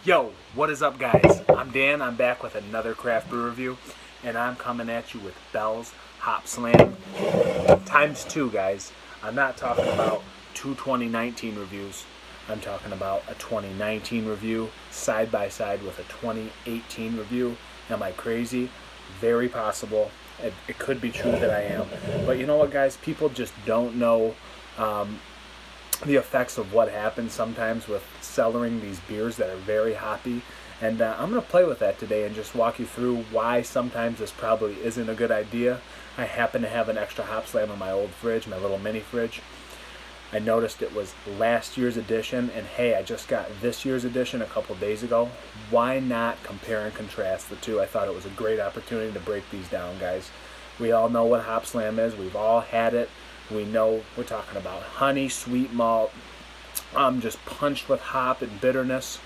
Yo, what is up, guys? I'm Dan. I'm back with another craft brew review, and I'm coming at you with Bell's HOPSLAM times 2, guys. I'm not talking about two 2019 reviews. I'm talking about a 2019 review side by side with a 2018 review. Am I crazy? Very possible. It could be true that I am. But you know what, guys? People just don't know the effects of what happens sometimes with cellaring these beers that are very hoppy. And I'm going to play with that today and just walk you through why sometimes this probably isn't a good idea. I happen to have an extra HOPSLAM in my old fridge, my little mini fridge. I noticed it was last year's edition, and hey, I just got this year's edition a couple days ago. Why not compare and contrast the two? I thought it was a great opportunity to break these down, guys. We all know what HOPSLAM is. We've all had it. We know we're talking about honey, sweet malt, just punched with hop and bitterness.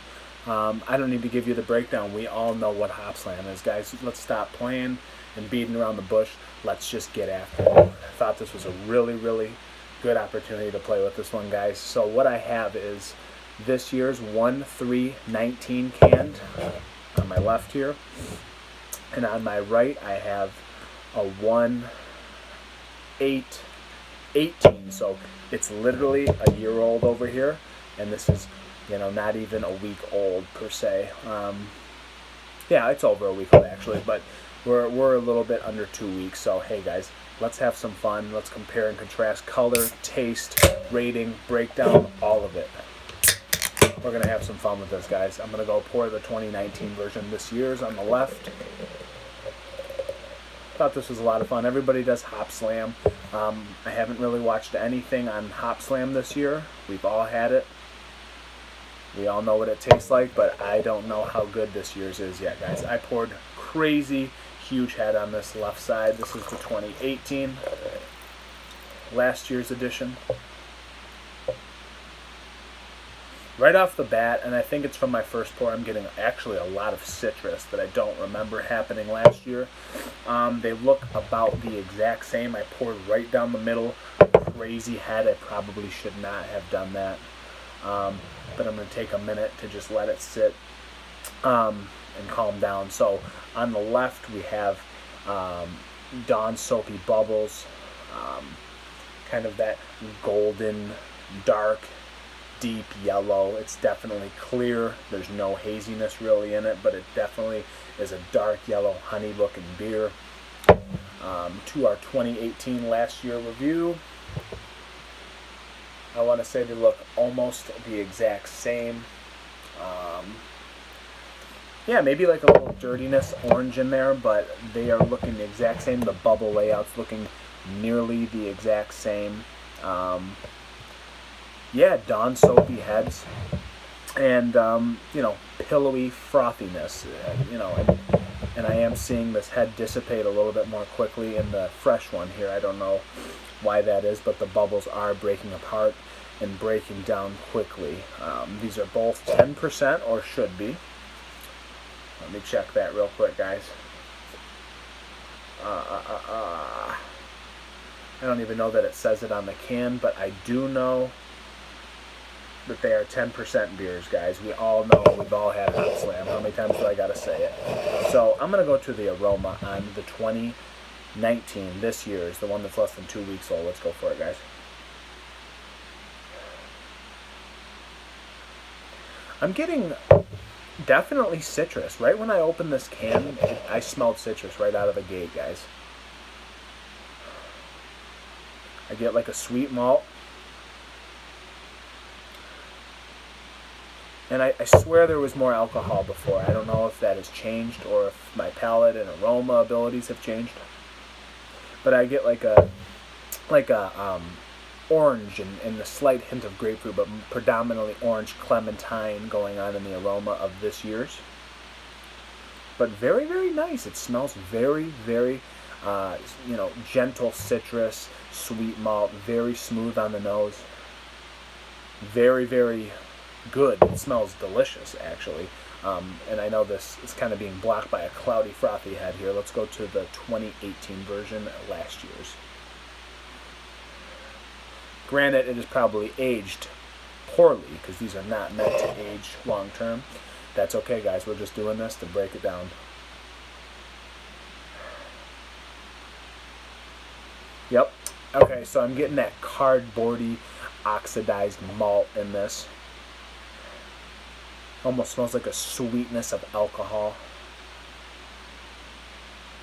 I don't need to give you the breakdown. We all know what HOPSLAM is, guys. Let's stop playing and beating around the bush. Let's just get after it. I thought this was a really, really good opportunity to play with this one, guys. So what I have is this year's 1-3-19 canned on my left here. And on my right, I have a 1-8-18. So it's literally a year old over here, and this is, not even a week old per se. Yeah, it's over a week old actually, but we're a little bit under 2 weeks. So hey, guys, let's have some fun. Let's compare and contrast color, taste, rating, breakdown, all of it. We're gonna have some fun with this, guys. I'm gonna go pour the 2019 version. This year's on the left. Thought this was a lot of fun. Everybody does HOPSLAM. I haven't really watched anything on HOPSLAM this year. We've all had it. We all know what it tastes like, but I don't know how good this year's is yet, guys. I poured crazy huge head on this left side. This is the 2018, last year's edition. Right off the bat, and I think it's from my first pour, I'm getting actually a lot of citrus that I don't remember happening last year. They look about the exact same. I poured right down the middle. Crazy head. I probably should not have done that. But I'm going to take a minute to just let it sit and calm down. So on the left, we have Dawn Soapy Bubbles. Kind of that golden, dark, deep yellow. It's definitely clear. There's no haziness really in it, but it definitely is a dark yellow honey looking beer. To our 2018 last year review, I want to say they look almost the exact same. Yeah, maybe like a little dirtiness orange in there, but they are looking the exact same. The bubble layout's looking nearly the exact same. Yeah, Dawn Soapy heads, and pillowy frothiness, and I am seeing this head dissipate a little bit more quickly in the fresh one here. I don't know why that is, but the bubbles are breaking apart and breaking down quickly. These are both 10%, or should be. Let me check that real quick, guys. I don't even know that it says it on the can, but I do know that they are 10% beers, guys. We all know, we've all had HOPSLAM. How many times do I gotta say it? So I'm gonna go to the aroma on the 2019, this year's, the one that's less than 2 weeks old. Let's go for it, guys. I'm getting definitely citrus. Right when I opened this can, I smelled citrus right out of the gate, guys. I get like a sweet malt. And I swear there was more alcohol before. I don't know if that has changed or if my palate and aroma abilities have changed. But I get like a orange and a slight hint of grapefruit, but predominantly orange clementine going on in the aroma of this year's. But very, very nice. It smells very, very, gentle citrus, sweet malt, very smooth on the nose. Very, very good. It smells delicious, actually. And I know this is kind of being blocked by a cloudy, frothy head here. Let's go to the 2018 version, last year's. Granted, it is probably aged poorly, because these are not meant to age long term. That's okay, guys. We're just doing this to break it down. Yep. Okay, so I'm getting that cardboardy, oxidized malt in this. Almost smells like a sweetness of alcohol.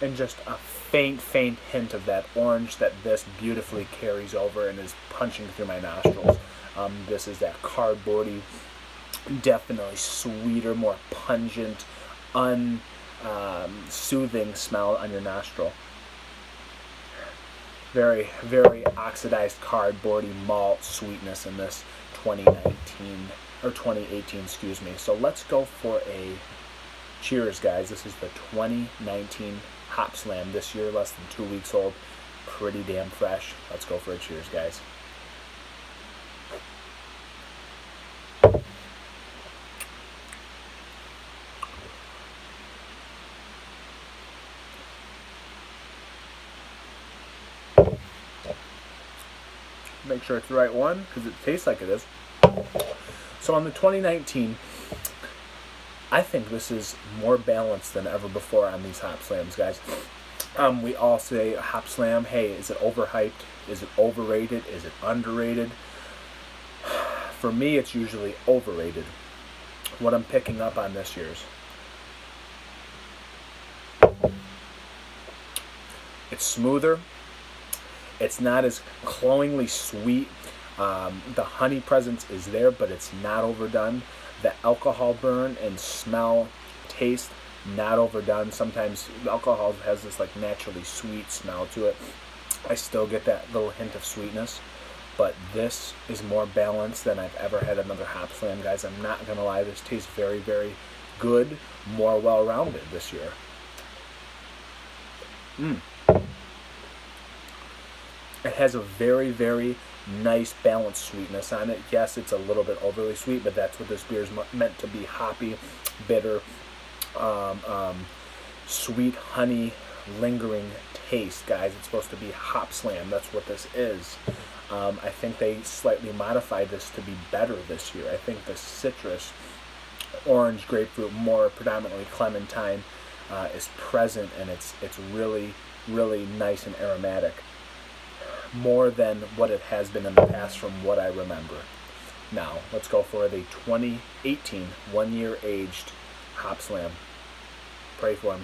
And just a faint hint of that orange that this beautifully carries over and is punching through my nostrils. This is that cardboardy, definitely sweeter, more pungent, soothing smell on your nostril. Very, very oxidized cardboardy malt sweetness in this 2019 or 2018, excuse me. So let's go for a cheers, guys. This is the 2019 HOPSLAM, this year, less than 2 weeks old. Pretty damn fresh. Let's go for a cheers, guys. Make sure it's the right one, because it tastes like it is. So on the 2019, I think this is more balanced than ever before on these HOPSLAMs, guys. We all say HOPSLAM, hey, is it overhyped? Is it overrated? Is it underrated? For me, it's usually overrated. What I'm picking up on this year's. It's smoother. It's not as cloyingly sweet. The honey presence is there, but it's not overdone. The alcohol burn and smell, taste, not overdone. Sometimes alcohol has this like naturally sweet smell to it. I still get that little hint of sweetness, but this is more balanced than I've ever had another HOPSLAM, guys. I'm not gonna lie, this tastes very, very good, more well-rounded this year. It has a very, very nice balanced sweetness on it. Yes, it's a little bit overly sweet, but that's what this beer is meant to be: hoppy, bitter, sweet, honey, lingering taste, guys. It's supposed to be HOPSLAM. That's what this is. I think they slightly modified this to be better this year. I think the citrus, orange, grapefruit, more predominantly clementine, is present, and it's really, really nice and aromatic. More than what it has been in the past from what I remember. Now, let's go for the 2018 one-year aged HOPSLAM. Pray for me.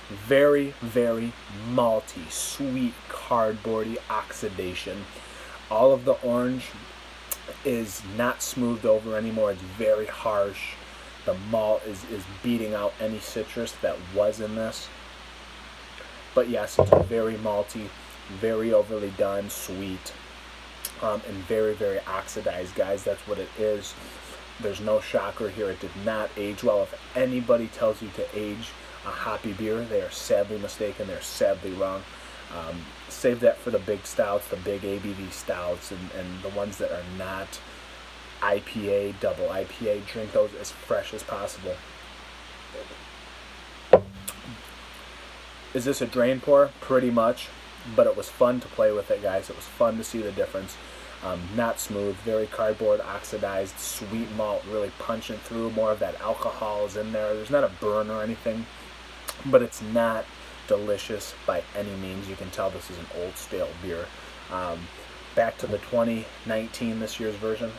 Very, very malty, sweet, cardboardy oxidation. All of the orange is not smoothed over anymore. It's very harsh. The malt is beating out any citrus that was in this. But yes, it's very malty, very overly done, sweet, and very, very oxidized, guys. That's what it is. There's no shocker here. It did not age well. If anybody tells you to age a hoppy beer, they are sadly mistaken. They're sadly wrong. Save that for the big stouts, the big ABV stouts, and the ones that are not IPA, double IPA. Drink those as fresh as possible. Is this a drain pour? Pretty much, but it was fun to play with it, guys. It was fun to see the difference. Not smooth, very cardboard, oxidized, sweet malt, really punching through. More of that alcohol is in there. There's not a burn or anything, but it's not delicious by any means. You can tell this is an old stale beer. Back to the 2019, this year's version.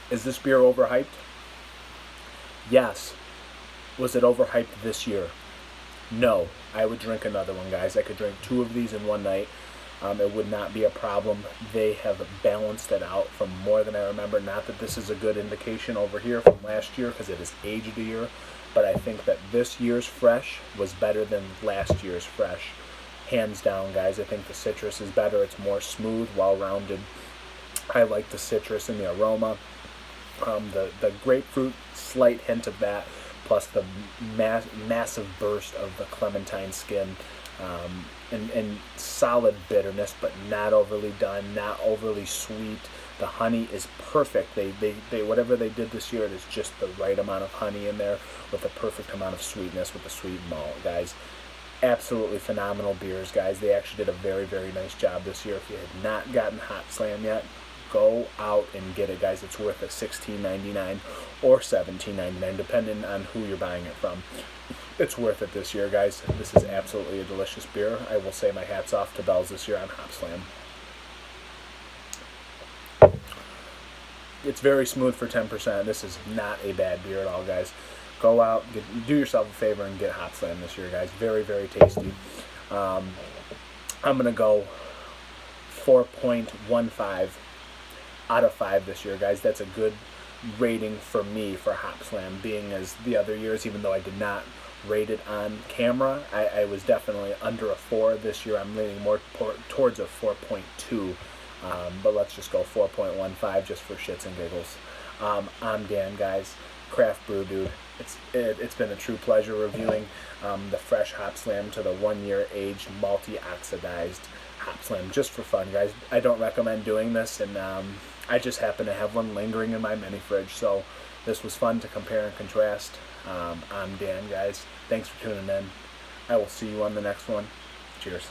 Is this beer overhyped? Yes. Was it overhyped this year? No. I would drink another one, guys. I could drink 2 of these in one night. It would not be a problem. They have balanced it out from more than I remember. Not that this is a good indication over here from last year, because it is aged a year, but I think that this year's fresh was better than last year's fresh. Hands down, guys. I think the citrus is better. It's more smooth, well-rounded. I like the citrus and the aroma. The grapefruit, slight hint of that, plus the massive burst of the clementine skin, and solid bitterness, but not overly done, not overly sweet. The honey is perfect. They whatever they did this year, it is just the right amount of honey in there with the perfect amount of sweetness with the sweet malt, guys. absolutely phenomenal beers, guys. They actually did a very, very nice job this year. If you had not gotten HOPSLAM yet, go out and get it, guys. It's worth a $16.99 or $17.99, depending on who you're buying it from. It's worth it this year, guys. This is absolutely a delicious beer. I will say my hat's off to Bell's this year on HOPSLAM. It's very smooth for 10%. This is not a bad beer at all, guys. Go out, do yourself a favor and get HOPSLAM this year, guys. Very, very tasty. I'm going to go 4.15 out of 5 this year, guys. That's a good rating for me for HOPSLAM, being as the other years, even though I did not rate it on camera, I was definitely under a 4. This year I'm leaning more towards a 4.2. But let's just go 4.15 just for shits and giggles. I'm Dan, guys, Craft Brew Dude. It's been a true pleasure reviewing the fresh HOPSLAM to the 1-year aged multi-oxidized HOPSLAM just for fun, guys. I don't recommend doing this, and I just happen to have one lingering in my mini fridge, so this was fun to compare and contrast. I'm Dan, guys. Thanks for tuning in. I will see you on the next one. Cheers.